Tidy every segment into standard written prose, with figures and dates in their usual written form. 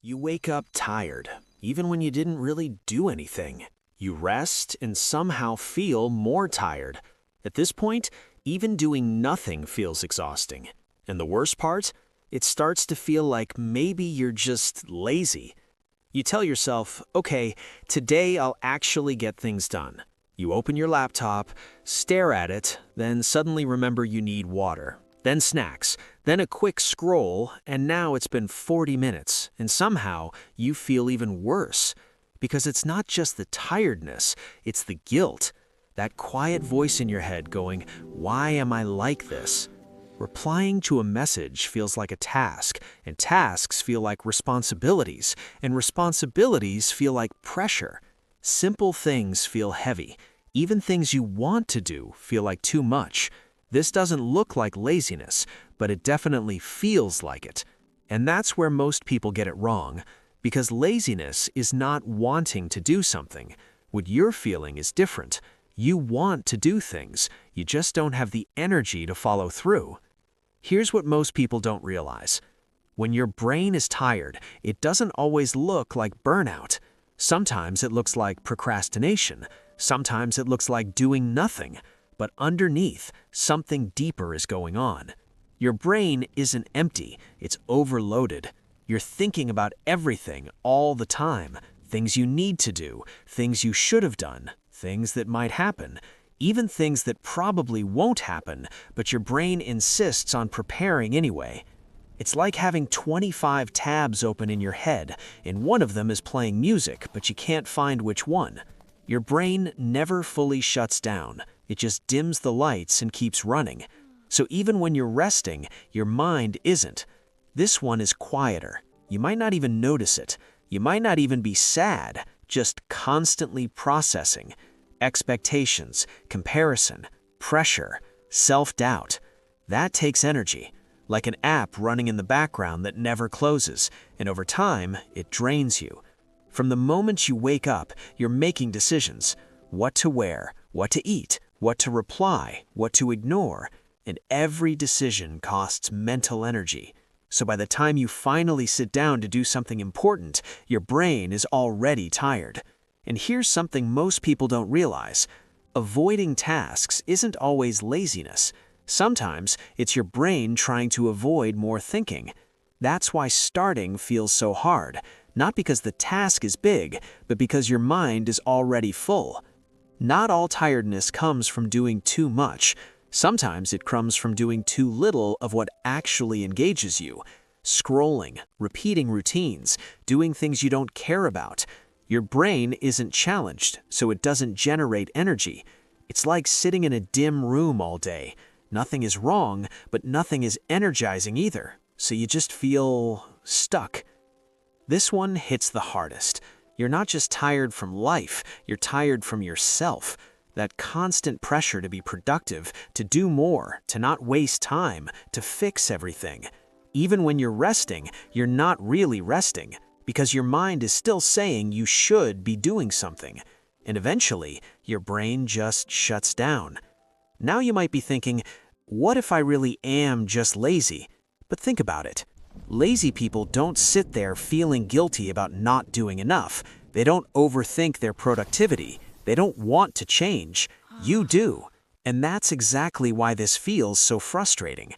You wake up tired, even when you didn't really do anything. You rest and somehow feel more tired. At this point, even doing nothing feels exhausting. And the worst part? It starts to feel like maybe you're just lazy. You tell yourself, okay, today I'll actually get things done. You open your laptop, stare at it, then suddenly remember you need water. Then snacks, then a quick scroll, and now it's been 40 minutes, and somehow you feel even worse. Because it's not just the tiredness, it's the guilt. That quiet voice in your head going, why am I like this? Replying to a message feels like a task, and tasks feel like responsibilities, and responsibilities feel like pressure. Simple things feel heavy. Even things you want to do feel like too much. This doesn't look like laziness, but it definitely feels like it. And that's where most people get it wrong, because laziness is not wanting to do something. What you're feeling is different. You want to do things, you just don't have the energy to follow through. Here's what most people don't realize. When your brain is tired, it doesn't always look like burnout. Sometimes it looks like procrastination. Sometimes it looks like doing nothing. But underneath, something deeper is going on. Your brain isn't empty, it's overloaded. You're thinking about everything all the time. Things you need to do, things you should have done, things that might happen, even things that probably won't happen, but your brain insists on preparing anyway. It's like having 25 tabs open in your head, and one of them is playing music, but you can't find which one. Your brain never fully shuts down. It just dims the lights and keeps running. So even when you're resting, your mind isn't. This one is quieter. You might not even notice it. You might not even be sad, just constantly processing. Expectations, comparison, pressure, self-doubt. That takes energy, like an app running in the background that never closes, and over time, it drains you. From the moment you wake up, you're making decisions. What to wear, what to eat, what to reply, what to ignore, and every decision costs mental energy. So by the time you finally sit down to do something important, your brain is already tired. And here's something most people don't realize. Avoiding tasks isn't always laziness. Sometimes it's your brain trying to avoid more thinking. That's why starting feels so hard, not because the task is big, but because your mind is already full. Not all tiredness comes from doing too much. Sometimes it comes from doing too little of what actually engages you. Scrolling, repeating routines, doing things you don't care about. Your brain isn't challenged, so it doesn't generate energy. It's like sitting in a dim room all day. Nothing is wrong, but nothing is energizing either, so you just feel stuck. This one hits the hardest. You're not just tired from life, you're tired from yourself. That constant pressure to be productive, to do more, to not waste time, to fix everything. Even when you're resting, you're not really resting, because your mind is still saying you should be doing something. And eventually, your brain just shuts down. Now you might be thinking, what if I really am just lazy? But think about it. Lazy people don't sit there feeling guilty about not doing enough. They don't overthink their productivity. They don't want to change. You do. And that's exactly why this feels so frustrating.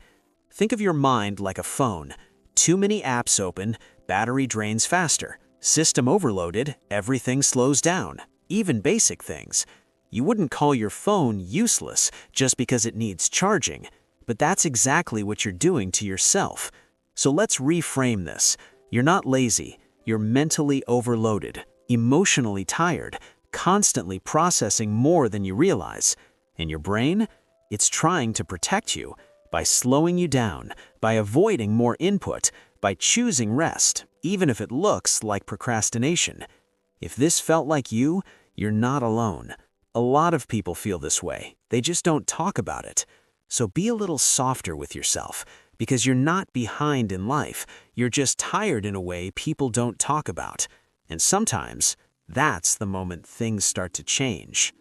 Think of your mind like a phone. Too many apps open, battery drains faster. System overloaded, everything slows down. Even basic things. You wouldn't call your phone useless just because it needs charging. But that's exactly what you're doing to yourself. So let's reframe this. You're not lazy. You're mentally overloaded, emotionally tired, constantly processing more than you realize. And your brain? It's trying to protect you by slowing you down, by avoiding more input, by choosing rest, even if it looks like procrastination. If this felt like you, you're not alone. A lot of people feel this way. They just don't talk about it. So be a little softer with yourself, because you're not behind in life. You're just tired in a way people don't talk about. And sometimes, that's the moment things start to change.